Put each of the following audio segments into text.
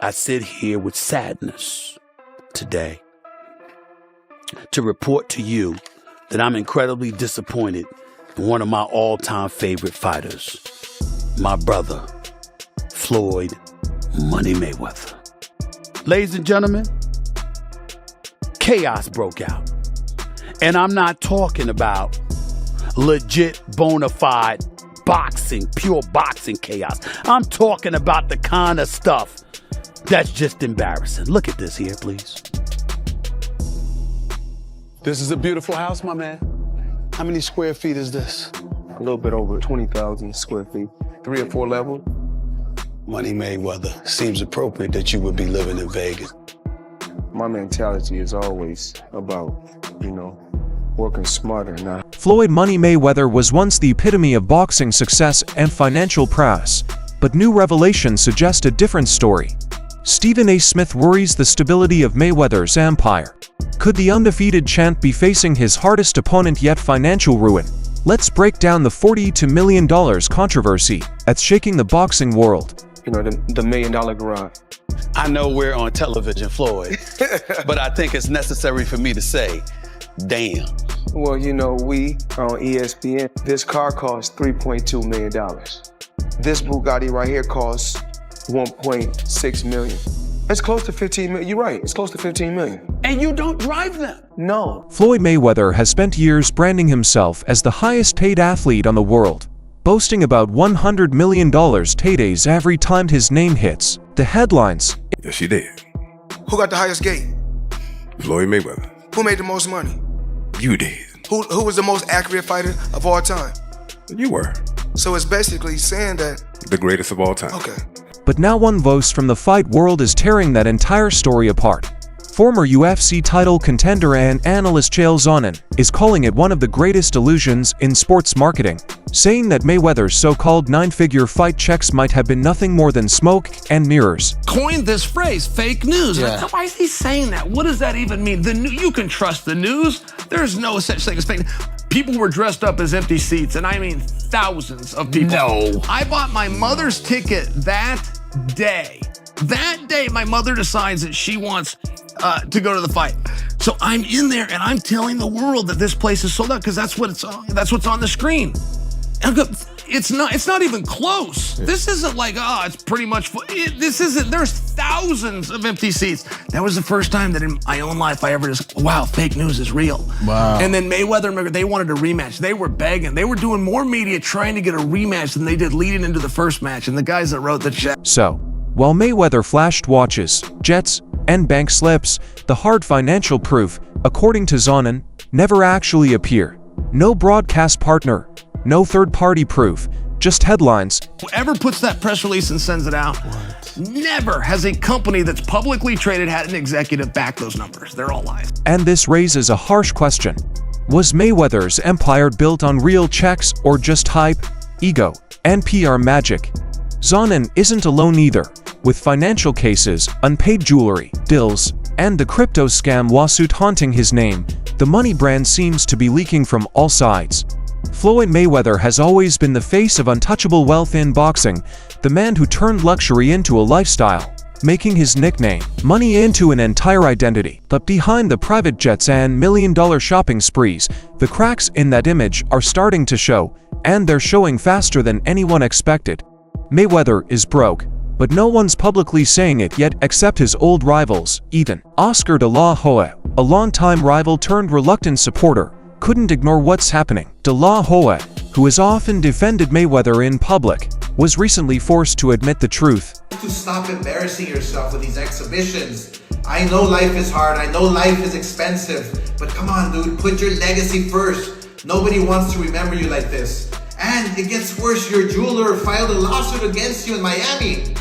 I sit here with sadness today to report to you that I'm incredibly disappointed in one of my all-time favorite fighters, my brother, Floyd Money Mayweather. Ladies and gentlemen, chaos broke out. And I'm not talking about legit, bona fide boxing, pure boxing chaos. I'm talking about the kind of stuff that's just embarrassing. Look at this here, please. This is a beautiful house, my man. How many square feet is this? A little bit over 20,000 square feet. 3 or 4 levels. Money Mayweather, seems appropriate that you would be living in Vegas. My mentality is always about, working smarter now. Floyd Money Mayweather was once the epitome of boxing success and financial prowess, but new revelations suggest a different story. Stephen A. Smith worries the stability of Mayweather's empire. Could the undefeated champ be facing his hardest opponent yet financial ruin? Let's break down the $42 million controversy that's shaking the boxing world. The $1 million garage. I know we're on television, Floyd, but I think it's necessary for me to say, damn. Well, we on ESPN. This car costs $3.2 million. This Bugatti right here costs $1.6 million. It's close to 15 million. You're right, it's close to 15 million. And you don't drive them? No. Floyd Mayweather has spent years branding himself as the highest paid athlete on the world, boasting about $100 million paydays every time his name hits the headlines. Yes, she did. Who got the highest gate? Floyd Mayweather. Who made the most money? You did. Who was the most accurate fighter of all time? You were. So it's basically saying that... The greatest of all time. Okay. But now one voice from the fight world is tearing that entire story apart. Former UFC title contender and analyst Chael Sonnen is calling it one of the greatest illusions in sports marketing, saying that Mayweather's so-called 9-figure fight checks might have been nothing more than smoke and mirrors. Coined this phrase, fake news. Yeah. Why is he saying that? What does that even mean? You can trust the news. There's no such thing as fake. People were dressed up as empty seats, and I mean thousands of people. No. I bought my mother's ticket that day. That day, my mother decides that she wants to go to the fight. So I'm in there, and I'm telling the world that this place is sold out because that's what's on the screen. And it's not even close. Yeah. This isn't like, it's pretty much, there's thousands of empty seats. That was the first time that in my own life I ever just, wow, fake news is real. Wow. And then Mayweather, they wanted a rematch. They were begging. They were doing more media trying to get a rematch than they did leading into the first match. And the guys that wrote the check. So, while Mayweather flashed watches, jets, and bank slips, the hard financial proof, according to Sonnen, never actually appeared. No broadcast partner, no third-party proof, just headlines. Whoever puts that press release and sends it out, never has a company that's publicly traded had an executive back those numbers. They're all lies. And this raises a harsh question. Was Mayweather's empire built on real checks or just hype, ego, and PR magic? Sonnen isn't alone either, with financial cases, unpaid jewelry, deals, and the crypto scam lawsuit haunting his name. The money brand seems to be leaking from all sides. Floyd Mayweather has always been the face of untouchable wealth in boxing, the man who turned luxury into a lifestyle, making his nickname, money, into an entire identity. But behind the private jets and million-dollar shopping sprees, the cracks in that image are starting to show, and they're showing faster than anyone expected. Mayweather is broke, but no one's publicly saying it yet except his old rivals. Even Oscar de la Hoya, a longtime rival turned reluctant supporter, couldn't ignore what's happening. De la Hoya, who has often defended Mayweather in public, was recently forced to admit the truth. To stop embarrassing yourself with these exhibitions. I know life is hard, I know life is expensive, but come on dude, put your legacy first. Nobody wants to remember you like this. And it gets worse, your jeweler filed a lawsuit against you in Miami.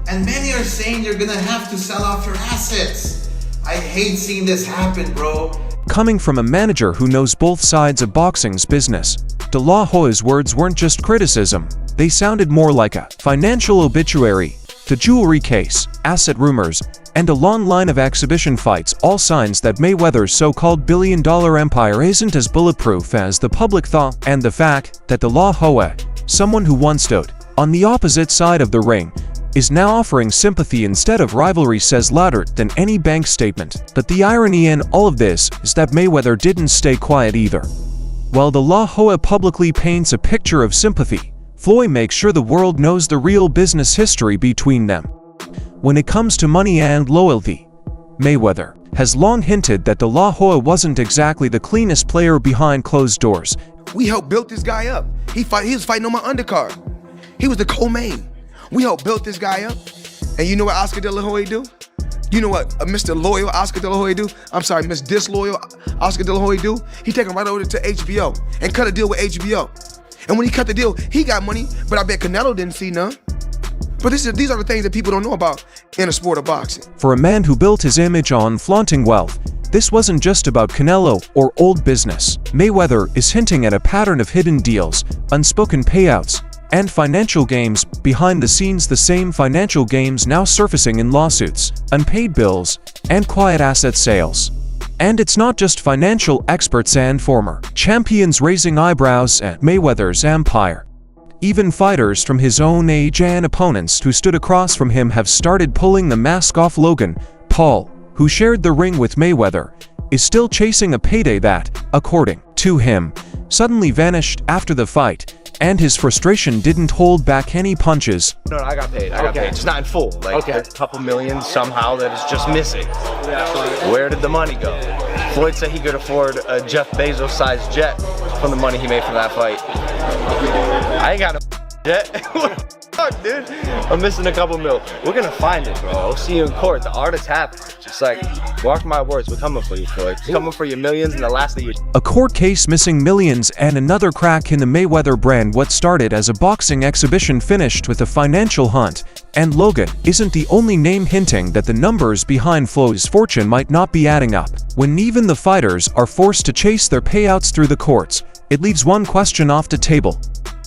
And many are saying you're gonna have to sell off your assets. I hate seeing this happen, bro. Coming from a manager who knows both sides of boxing's business, De La Hoya's words weren't just criticism, they sounded more like a financial obituary. The jewelry case, asset rumors, and a long line of exhibition fights, all signs that Mayweather's so-called billion-dollar empire isn't as bulletproof as the public thought, and the fact that De La Hoya, someone who once stood on the opposite side of the ring, is now offering sympathy instead of rivalry says louder than any bank statement. But the irony in all of this is that Mayweather didn't stay quiet either. While the La Jolla publicly paints a picture of sympathy, Floyd makes sure the world knows the real business history between them. When it comes to money and loyalty, Mayweather has long hinted that the La Jolla wasn't exactly the cleanest player behind closed doors. We helped build this guy up. He was fighting on my undercard. He was the co-main. We helped build this guy up. And you know what Oscar De La Hoya do? You know what Mr. Loyal Oscar De La Hoya do? I'm sorry, Miss Disloyal Oscar De La Hoya do? He take him right over to HBO and cut a deal with HBO. And when he cut the deal, he got money, but I bet Canelo didn't see none. But these are the things that people don't know about in a sport of boxing. For a man who built his image on flaunting wealth, this wasn't just about Canelo or old business. Mayweather is hinting at a pattern of hidden deals, unspoken payouts, and financial games behind the scenes, the same financial games now surfacing in lawsuits, unpaid bills, and quiet asset sales. And it's not just financial experts and former champions raising eyebrows at Mayweather's empire. Even fighters from his own age and opponents who stood across from him have started pulling the mask off. Logan Paul, who shared the ring with Mayweather, is still chasing a payday that, according to him, suddenly vanished after the fight, and his frustration didn't hold back any punches. No, I got paid. I got paid. Just not in full. Like a couple million somehow that is just missing. Where did the money go? Floyd said he could afford a Jeff Bezos-sized jet from the money he made from that fight. I ain't got no jet. What the fuck, dude? I'm missing a couple mil. We're gonna find it, bro. I'll see you in court. The art is happening. Just like, mark my words, we're coming for you, Floyd. We're coming for your millions and the last of you. A court case missing millions and another crack in the Mayweather brand. What started as a boxing exhibition finished with a financial hunt. And Logan isn't the only name hinting that the numbers behind Floyd's fortune might not be adding up. When even the fighters are forced to chase their payouts through the courts, it leaves one question off the table.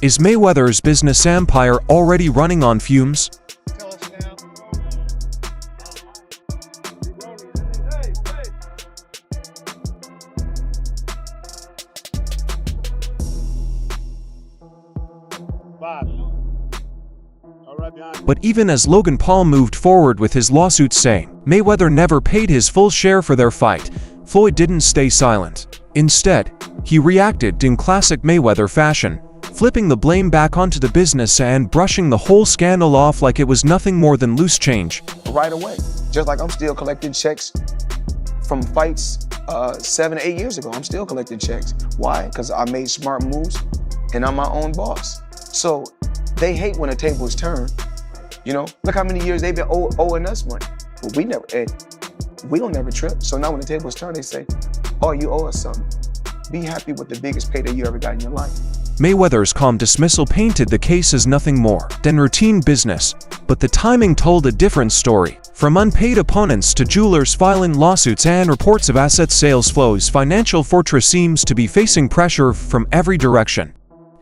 Is Mayweather's business empire already running on fumes? But even as Logan Paul moved forward with his lawsuit saying Mayweather never paid his full share for their fight, Floyd didn't stay silent. Instead, he reacted in classic Mayweather fashion, flipping the blame back onto the business and brushing the whole scandal off like it was nothing more than loose change. Right away. Just like I'm still collecting checks from fights 7 or 8 years ago. I'm still collecting checks. Why? Because I made smart moves and I'm my own boss. So they hate when a table is turned. You know, look how many years they've been owing us money. But we don't never trip. So now when the table is turned, they say, oh, you owe us something. Be happy with the biggest payday you ever got in your life. Mayweather's calm dismissal painted the case as nothing more than routine business, but the timing told a different story. From unpaid opponents to jewelers filing lawsuits and reports of asset sales, Floyd's financial fortress seems to be facing pressure from every direction.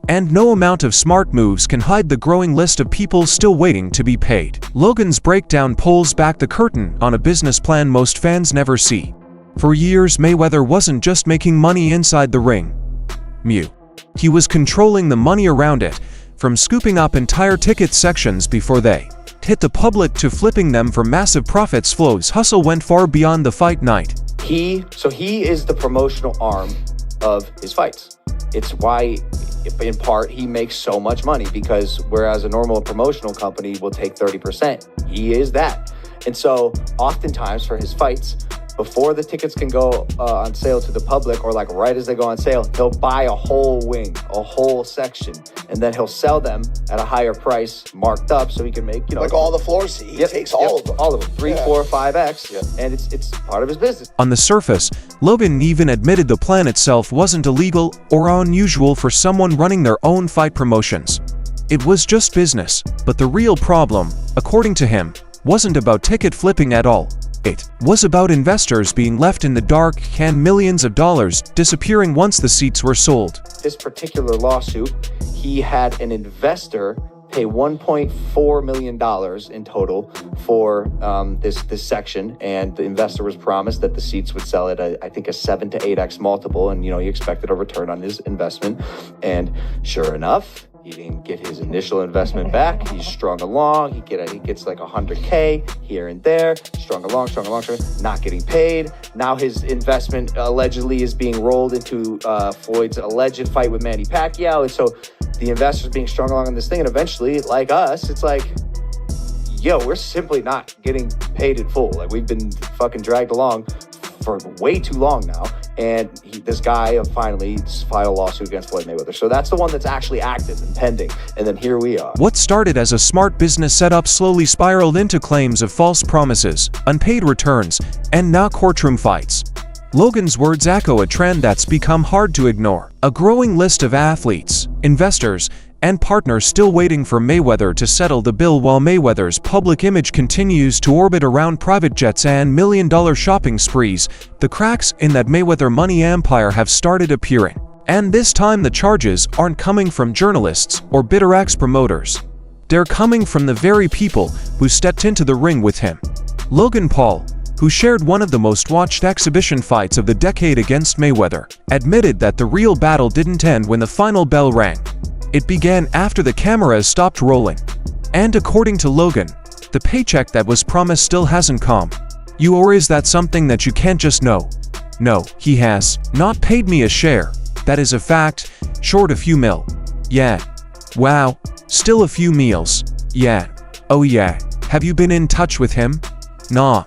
And no amount of smart moves can hide the growing list of people still waiting to be paid. Logan's breakdown pulls back the curtain on a business plan most fans never see. For years, Mayweather wasn't just making money inside the ring. He was controlling the money around it, from scooping up entire ticket sections before they hit the public to flipping them for massive profits. Floyd's hustle went far beyond the fight night. He is the promotional arm of his fights. It's why, in part, he makes so much money, because whereas a normal promotional company will take 30%, he is that. And so oftentimes for his fights, before the tickets can go on sale to the public, or like right as they go on sale, he'll buy a whole wing, a whole section, and then he'll sell them at a higher price, marked up, so he can make, like all the floors. He takes all of them. All of them, 3, 4, 5x, and it's part of his business. On the surface, Logan even admitted the plan itself wasn't illegal or unusual for someone running their own fight promotions. It was just business, but the real problem, according to him, wasn't about ticket flipping at all. It was about investors being left in the dark and millions of dollars disappearing once the seats were sold. This particular lawsuit, he had an investor pay $1.4 million in total for this section, and the investor was promised that the seats would sell at I think a 7 to 8x multiple, and he expected a return on his investment. And sure enough, He didn't get his initial investment back. He's strung along. He gets like $100K here and there. Strung along, not getting paid. Now his investment allegedly is being rolled into Floyd's alleged fight with Manny Pacquiao. And so the investors being strung along on this thing. And eventually, like us, it's like, yo, we're simply not getting paid in full. Like, we've been fucking dragged along for way too long now. And this guy finally filed a lawsuit against Floyd Mayweather. So that's the one that's actually active and pending. And then here we are. What started as a smart business setup slowly spiraled into claims of false promises, unpaid returns, and now courtroom fights. Logan's words echo a trend that's become hard to ignore. A growing list of athletes, investors, and partners still waiting for Mayweather to settle the bill, while Mayweather's public image continues to orbit around private jets and million-dollar shopping sprees. The cracks in that Mayweather money empire have started appearing. And this time the charges aren't coming from journalists or bitter ex-promoters. They're coming from the very people who stepped into the ring with him. Logan Paul, who shared one of the most watched exhibition fights of the decade against Mayweather, admitted that the real battle didn't end when the final bell rang. It began after the cameras stopped rolling. And according to Logan, the paycheck that was promised still hasn't come. Or is that something that you can't just know? No, he has not paid me a share. That is a fact, short a few mil. Yeah. Wow. Still a few meals. Yeah. Oh yeah. Have you been in touch with him? Nah.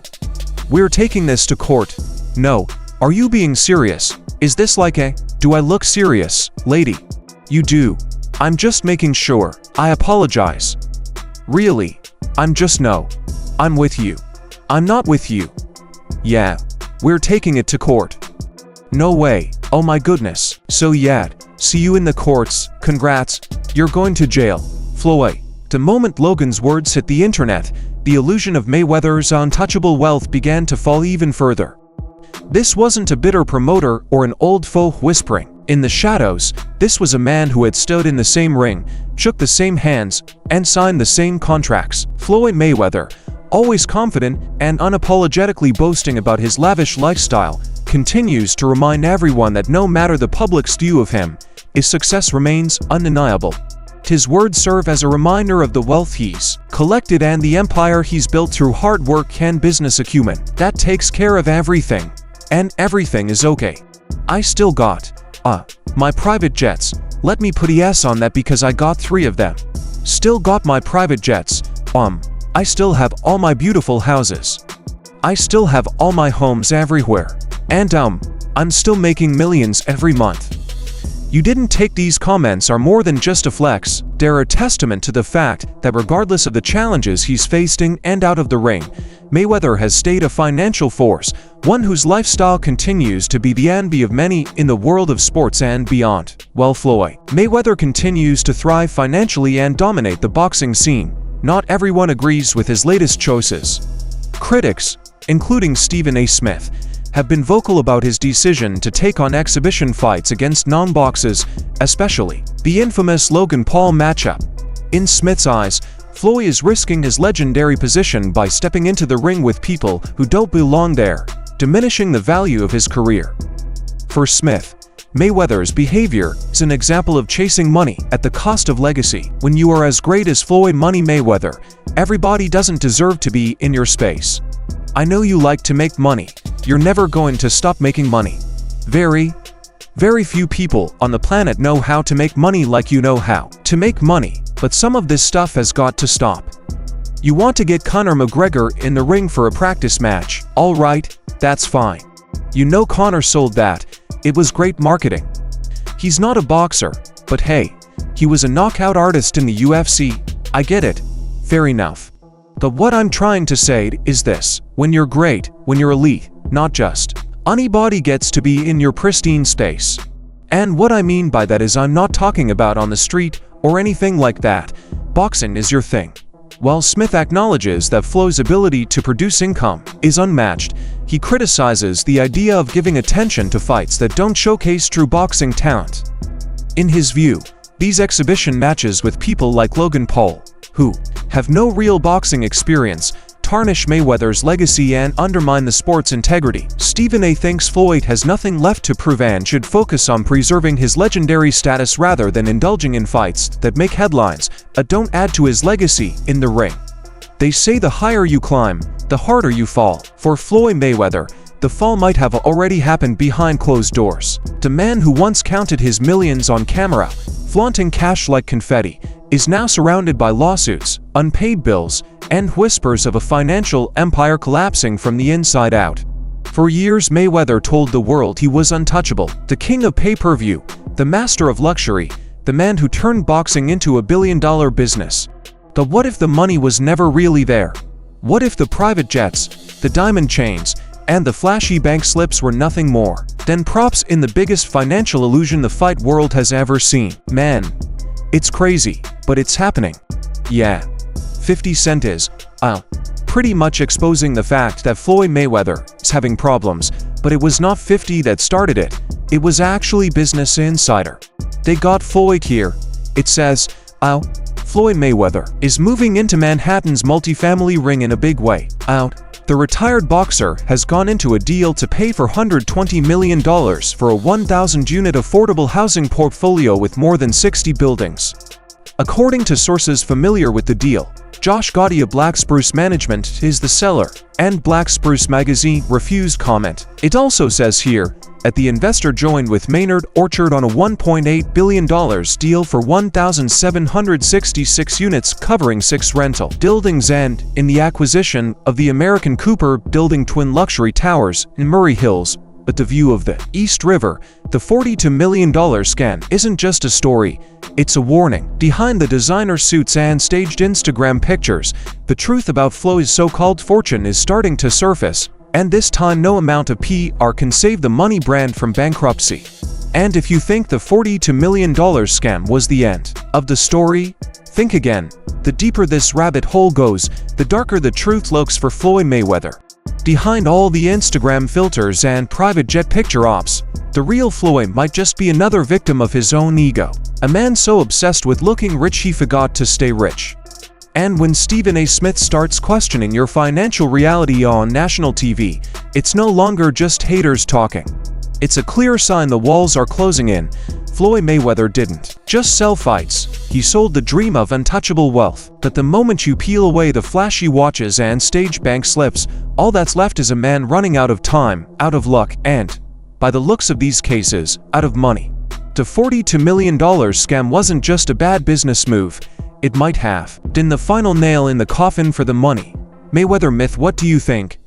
We're taking this to court. No. Are you being serious? Is this like a, do I look serious, lady? You do. I'm just making sure. I apologize. Really? I'm just no. I'm with you. I'm not with you. Yeah. We're taking it to court. No way. Oh my goodness. So yeah. See you in the courts. Congrats. You're going to jail. Floyd. The moment Logan's words hit the internet, the illusion of Mayweather's untouchable wealth began to fall even further. This wasn't a bitter promoter or an old foe whispering. In the shadows, this was a man who had stood in the same ring, shook the same hands, and signed the same contracts. Floyd Mayweather, always confident and unapologetically boasting about his lavish lifestyle, continues to remind everyone that no matter the public's view of him, his success remains undeniable. His words serve as a reminder of the wealth he's collected and the empire he's built through hard work and business acumen that takes care of everything. And everything is okay. I still got my private jets. Let me put yes on that because I got 3 of them. Still got my private jets. I still have all my beautiful houses. I still have all my homes everywhere. And I'm still making millions every month. You didn't take these comments are more than just a flex. They're a testament to the fact that regardless of the challenges he's facing and out of the ring, Mayweather has stayed a financial force, one whose lifestyle continues to be the envy of many in the world of sports and beyond. While Floyd Mayweather continues to thrive financially and dominate the boxing scene, not everyone agrees with his latest choices. Critics, including Stephen A. Smith, have been vocal about his decision to take on exhibition fights against non-boxers, especially the infamous Logan Paul matchup. In Smith's eyes, Floyd is risking his legendary position by stepping into the ring with people who don't belong there, diminishing the value of his career. For Smith, Mayweather's behavior is an example of chasing money at the cost of legacy. When you are as great as Floyd Money Mayweather, everybody doesn't deserve to be in your space. I know you like to make money. You're never going to stop making money. Very few people on the planet know how to make money like you know how to make money, but some of this stuff has got to stop. You want to get Conor McGregor in the ring for a practice match, all right, that's fine. You know Conor sold that. It was great marketing. He's not a boxer, but hey, he was a knockout artist in the UFC. I get it. Fair enough. But what I'm trying to say is this: when you're great, when you're elite, not just anybody gets to be in your pristine space. And what I mean by that is I'm not talking about on the street or anything like that. Boxing is your thing. While Smith acknowledges that Floyd's ability to produce income is unmatched, he criticizes the idea of giving attention to fights that don't showcase true boxing talent. In his view, these exhibition matches with people like Logan Paul, who have no real boxing experience, tarnish Mayweather's legacy and undermine the sport's integrity. Stephen A. thinks Floyd has nothing left to prove and should focus on preserving his legendary status rather than indulging in fights that make headlines, but don't add to his legacy in the ring. They say the higher you climb, the harder you fall. For Floyd Mayweather, the fall might have already happened behind closed doors. The man who once counted his millions on camera, flaunting cash like confetti, is now surrounded by lawsuits, unpaid bills, and whispers of a financial empire collapsing from the inside out. For years, Mayweather told the world he was untouchable, the king of pay-per-view, the master of luxury, the man who turned boxing into a billion-dollar business. But what if the money was never really there? What if the private jets, the diamond chains, and the flashy bank slips were nothing more than props in the biggest financial illusion the fight world has ever seen? Man, it's crazy, but it's happening. Yeah, 50 Cent is, pretty much exposing the fact that Floyd Mayweather is having problems, but it was not 50 that started it. It was actually Business Insider. They got Floyd here. It says, Floyd Mayweather is moving into Manhattan's multifamily ring in a big way. The retired boxer has gone into a deal to pay for $120 million for a 1,000-unit affordable housing portfolio with more than 60 buildings. According to sources familiar with the deal, Josh Gotti of Black Spruce Management is the seller, and Black Spruce Magazine refused comment. It also says here that the investor joined with Maynard Orchard on a $1.8 billion deal for 1,766 units covering 6 rental buildings and in the acquisition of the American Cooper building twin luxury towers in Murray Hills. But the view of the East River, the $42 million scam, isn't just a story, it's a warning. Behind the designer suits and staged Instagram pictures, the truth about Floyd's so-called fortune is starting to surface. And this time no amount of PR can save the money brand from bankruptcy. And if you think the $42 million scam was the end of the story, think again. The deeper this rabbit hole goes, the darker the truth looks for Floyd Mayweather. Behind all the Instagram filters and private jet picture ops, the real Floyd might just be another victim of his own ego. A man so obsessed with looking rich he forgot to stay rich. And when Stephen A. Smith starts questioning your financial reality on national TV, it's no longer just haters talking. It's a clear sign the walls are closing in. Floyd Mayweather didn't just sell fights, he sold the dream of untouchable wealth. But the moment you peel away the flashy watches and stage bank slips, all that's left is a man running out of time, out of luck, and, by the looks of these cases, out of money. The $42 million scam wasn't just a bad business move. It might have been the final nail in the coffin for the money Mayweather myth. What do you think?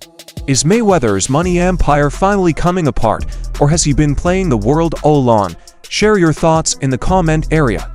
Is Mayweather's money empire finally coming apart, or has he been playing the world all along? Share your thoughts in the comment area.